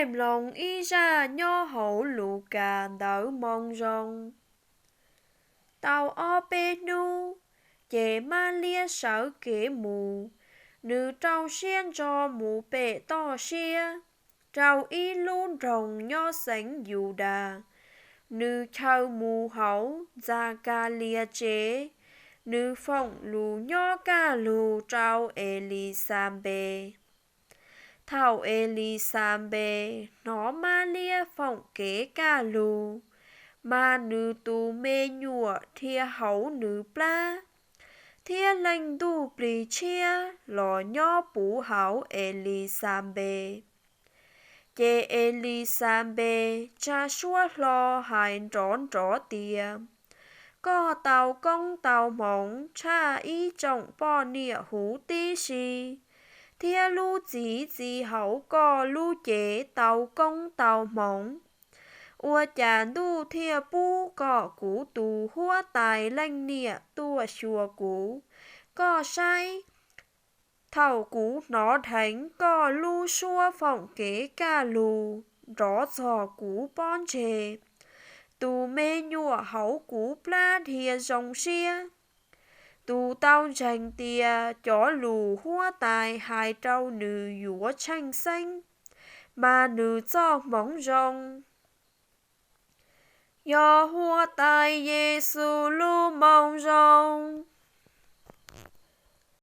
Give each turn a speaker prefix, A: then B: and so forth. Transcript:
A: em lòng ý ra nhó hậu lù cà đỡ mong rong. Tàu o bê nu, chê ma lia sở kể mù, nữ trâu xiên cho mù bệ to xia, trâu y luôn rồng nhó sánh dù đà, nữ thâu mù hậu ra ca lia chế, nữ phong lù nhó ca lù trâu Elisabeth. Thảo Elisabeth nó ma lia phong kế ca lù, mà nữ tu mê nhụa thia hấu nữ pla, thia lành tu bì chia lò nhó bú hảo Elisabeth. Chê Elisabeth cha xua lo hành trốn trỏ tìa, có tàu công tàu mỏng cha ý trọng bò nịa hú tí xì, thia lu chỉ hậu có lu chế tàu công tàu mỏng. Ua chả đu thia bu có cú tù hua tài lanh nịa tua chùa cú, có sai thầu cú nó thánh có lu xua phỏng kế ca lù, rõ giò cú bon chề, tù mê nhụa hấu cú pla thia dòng xia, tù tao dành tìa chó lù hua tài hai trâu nữ dũa tranh xanh, mà nữ cho móng rong. Do hua tai Giêsu lu mong rong.